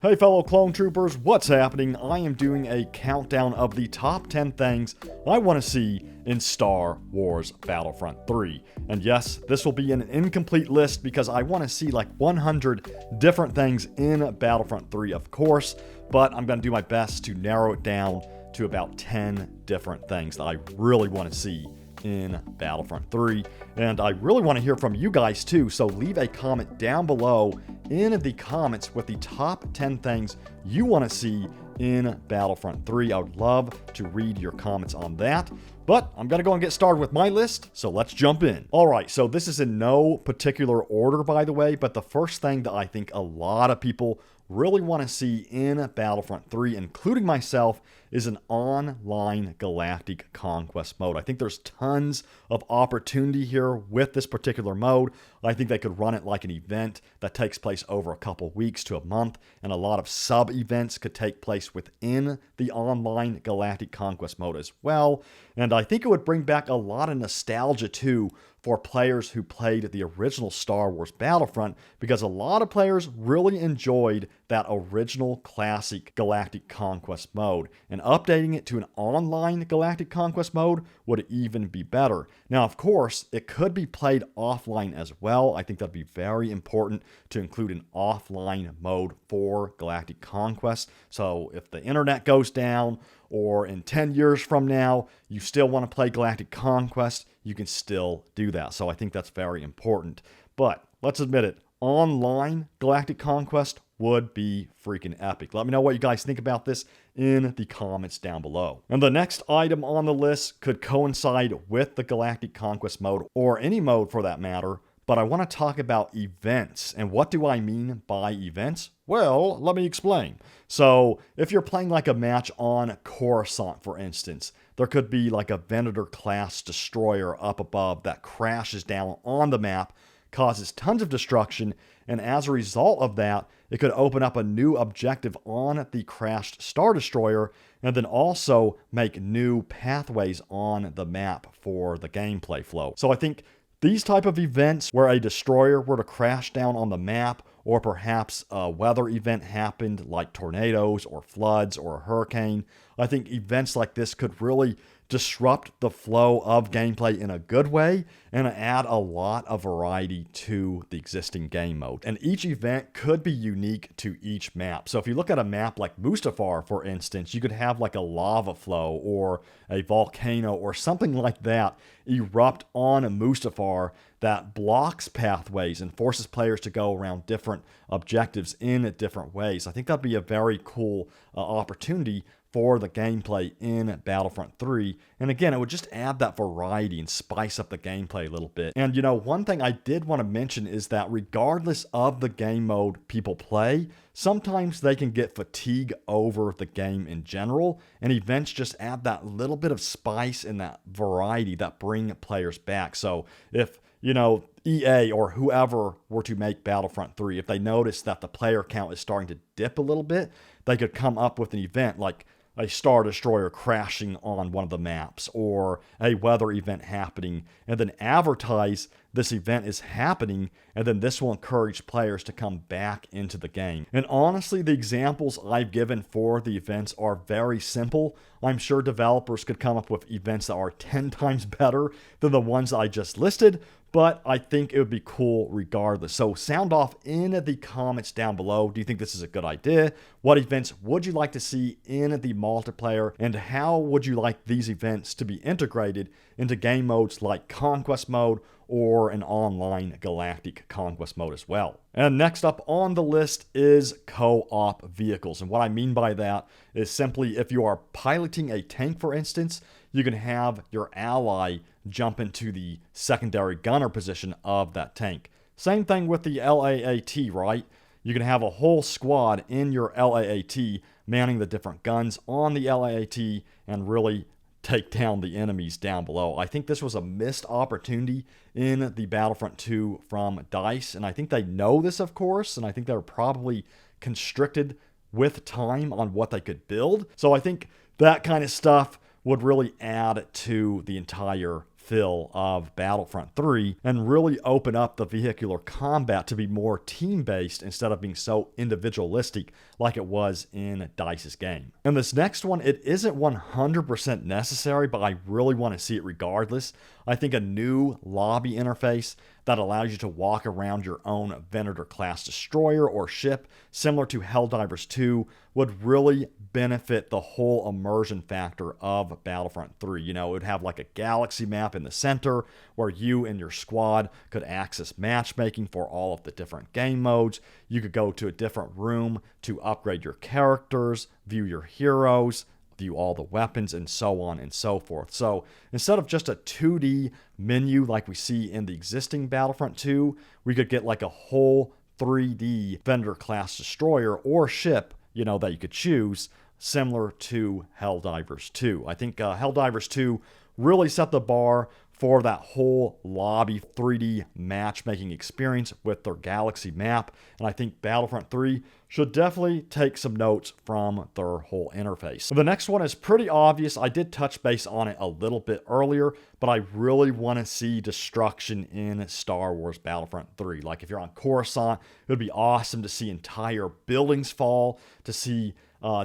Hey fellow clone troopers, what's happening? I am doing a countdown of the top 10 things I want to see in Star Wars Battlefront 3. And yes, this will be an incomplete list because I want to see like 100 different things in Battlefront 3, of course, but I'm going to do my best to narrow it down to about 10 different things that I really want to see in Battlefront 3. And I really want to hear from you guys too, so leave a comment down below in the comments with the top 10 things you want to see in Battlefront 3. I would love to read your comments on that. But I'm going to go and get started with my list, so let's jump in. Alright, so this is in no particular order, by the way, but the first thing that I think a lot of people really want to see in Battlefront 3, including myself, is an online Galactic Conquest mode. I think there's tons of opportunity here with this particular mode. I think they could run it like an event that takes place over a couple weeks to a month, and a lot of sub-events could take place within the online Galactic Conquest mode as well. And I think it would bring back a lot of nostalgia too for players who played the original Star Wars Battlefront, because a lot of players really enjoyed that original classic Galactic Conquest mode, and updating it to an online Galactic Conquest mode would even be better. Now, of course, it could be played offline as well. I think that'd be very important to include an offline mode for Galactic Conquest. So if the internet goes down, or in 10 years from now, you still want to play Galactic Conquest, you can still do that. So I think that's very important. But let's admit it, online Galactic Conquest would be freaking epic. Let me know what you guys think about this in the comments down below. And the next item on the list could coincide with the Galactic Conquest mode, or any mode for that matter, but I want to talk about events. And what do I mean by events? Well, let me explain. So, if you're playing like a match on Coruscant, for instance, there could be like a Venator-class destroyer up above that crashes down on the map, causes tons of destruction, and as a result of that, it could open up a new objective on the crashed Star Destroyer, and then also make new pathways on the map for the gameplay flow. So I think these type of events where a destroyer were to crash down on the map, or perhaps a weather event happened like tornadoes or floods or a hurricane, I think events like this could really disrupt the flow of gameplay in a good way and add a lot of variety to the existing game mode. And each event could be unique to each map. So if you look at a map like Mustafar, for instance, you could have like a lava flow or a volcano or something like that erupt on a Mustafar that blocks pathways and forces players to go around different objectives in different ways. I think that'd be a very cool opportunity for the gameplay in Battlefront 3. And again, it would just add that variety and spice up the gameplay a little bit. And you know, one thing I did want to mention is that regardless of the game mode people play, sometimes they can get fatigue over the game in general, and events just add that little bit of spice and that variety that bring players back. So if, you know, EA or whoever were to make Battlefront 3, if they notice that the player count is starting to dip a little bit, they could come up with an event like a Star Destroyer crashing on one of the maps, or a weather event happening, and then advertise this event is happening, and then this will encourage players to come back into the game. And honestly, the examples I've given for the events are very simple. I'm sure developers could come up with events that are 10 times better than the ones I just listed, but I think it would be cool regardless. So sound off in the comments down below. Do you think this is a good idea? What events would you like to see in the multiplayer? And how would you like these events to be integrated into game modes like Conquest mode or an online Galactic Conquest mode as well? And next up on the list is CoOp Vehicles. And what I mean by that is simply if you are piloting a tank, for instance, you can have your ally jump into the secondary gunner position of that tank. Same thing with the LAAT, right? You can have a whole squad in your LAAT manning the different guns on the LAAT and really take down the enemies down below. I think this was a missed opportunity in the Battlefront 2 from DICE, and I think they know this, of course, and I think they're probably constricted with time on what they could build. So I think that kind of stuff would really add to the entire feel of Battlefront 3 and really open up the vehicular combat to be more team-based instead of being so individualistic like it was in DICE's game. And this next one, it isn't 100% necessary, but I really want to see it regardless. I think a new lobby interface that allows you to walk around your own Venator-class destroyer or ship, similar to Helldivers 2, would really benefit the whole immersion factor of Battlefront 3. You know, it would have like a galaxy map in the center where you and your squad could access matchmaking for all of the different game modes. You could go to a different room to upgrade your characters, view your heroes, view all the weapons, and so on and so forth. So instead of just a 2D menu like we see in the existing Battlefront 2, we could get like a whole 3D Venator-class destroyer or ship, you know, that you could choose, similar to Helldivers 2. I think Helldivers 2 really set the bar for that whole lobby 3D matchmaking experience with their galaxy map, and I think Battlefront 3 should definitely take some notes from their whole interface. So the next one is pretty obvious. I did touch base on it a little bit earlier, but I really want to see destruction in Star Wars Battlefront 3. Like if you're on Coruscant, it would be awesome to see entire buildings fall, to see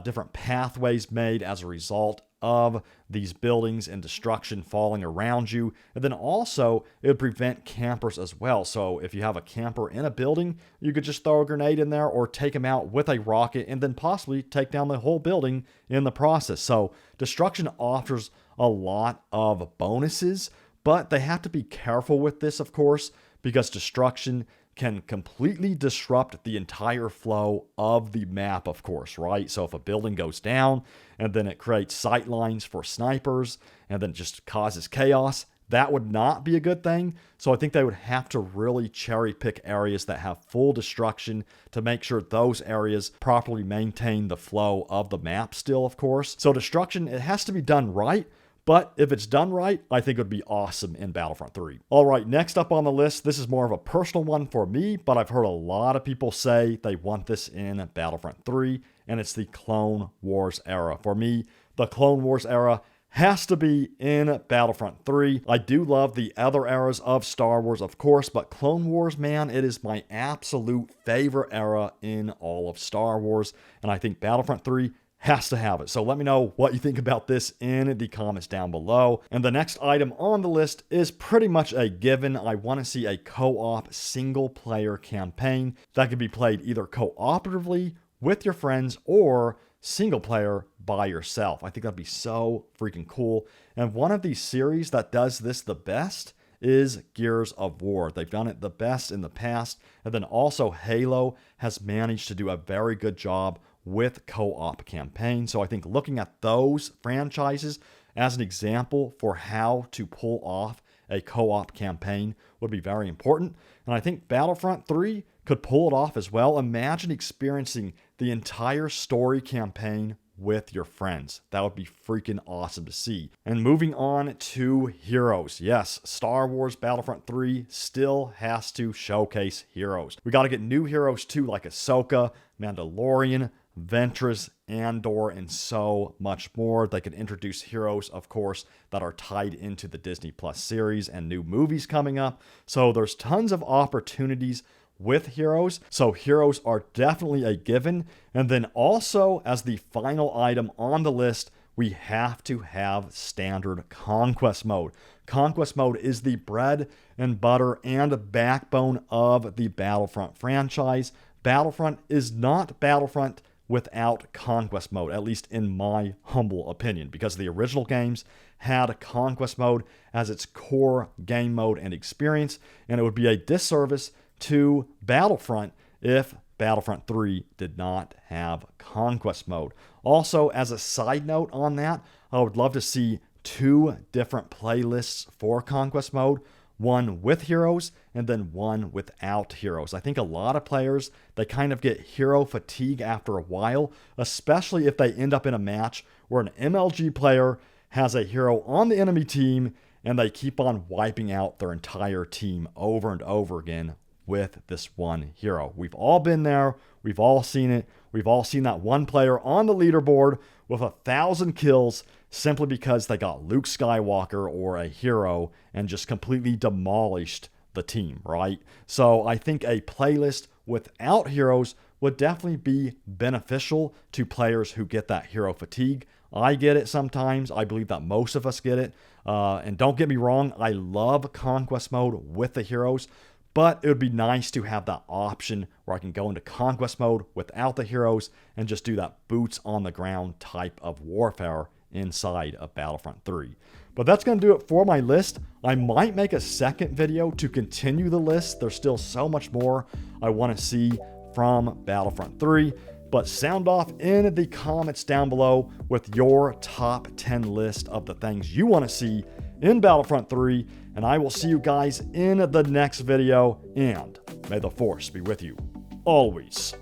different pathways made as a result of these buildings and destruction falling around you. And then also, it would prevent campers as well. So if you have a camper in a building, you could just throw a grenade in there or take them out with a rocket and then possibly take down the whole building in the process. So destruction offers a lot of bonuses, but they have to be careful with this, of course, because destruction can completely disrupt the entire flow of the map, of course, right? So if a building goes down and then it creates sight lines for snipers and then just causes chaos, that would not be a good thing. So I think they would have to really cherry pick areas that have full destruction to make sure those areas properly maintain the flow of the map still, of course. So destruction, it has to be done right. But if it's done right, I think it would be awesome in Battlefront 3. All right, next up on the list, this is more of a personal one for me, but I've heard a lot of people say they want this in Battlefront 3, and it's the Clone Wars era. For me, the Clone Wars era has to be in Battlefront 3. I do love the other eras of Star Wars, of course, but Clone Wars, man, it is my absolute favorite era in all of Star Wars, and I think Battlefront 3 has to have it. So let me know what you think about this in the comments down below. And the next item on the list is pretty much a given. I want to see a co-op single player campaign that can be played either cooperatively with your friends or single player by yourself. I think that'd be so freaking cool. And one of these series that does this the best is Gears of War. They've done it the best in the past. And then also Halo has managed to do a very good job with co-op campaign. So I think looking at those franchises as an example for how to pull off a co-op campaign would be very important. And I think Battlefront 3 could pull it off as well. Imagine experiencing the entire story campaign with your friends. That would be freaking awesome to see. And moving on to heroes. Yes, Star Wars Battlefront 3 still has to showcase heroes. We got to get new heroes too, like Ahsoka, Mandalorian, Ventress, Andor, and so much more. They could introduce heroes, of course, that are tied into the Disney Plus series and new movies coming up. So there's tons of opportunities with heroes. So heroes are definitely a given. And then also, as the final item on the list, we have to have standard conquest mode. Conquest mode is the bread and butter and backbone of the Battlefront franchise. Battlefront is not Battlefront without conquest mode, at least in my humble opinion, because the original games had conquest mode as its core game mode and experience, and it would be a disservice to Battlefront if Battlefront 3 did not have conquest mode. Also, as a side note on that, I would love to see 2 different playlists for conquest mode. One with heroes and then one without heroes. I think a lot of players, they kind of get hero fatigue after a while, especially if they end up in a match where an MLG player has a hero on the enemy team and they keep on wiping out their entire team over and over again with this one hero. We've all been there. We've all seen it. We've all seen that one player on the leaderboard with 1,000 kills simply because they got Luke Skywalker or a hero and just completely demolished the team, right? So I think a playlist without heroes would definitely be beneficial to players who get that hero fatigue. I get it sometimes. I believe that most of us get it. And don't get me wrong, I love Conquest mode with the heroes, but it would be nice to have that option where I can go into Conquest mode without the heroes and just do that boots on the ground type of warfare inside of Battlefront 3. But that's going to do it for my list. I might make a second video to continue the list. There's still so much more I want to see from Battlefront 3. But sound off in the comments down below with your top 10 list of the things you want to see in Battlefront 3. And I will see you guys in the next video. And may the Force be with you always.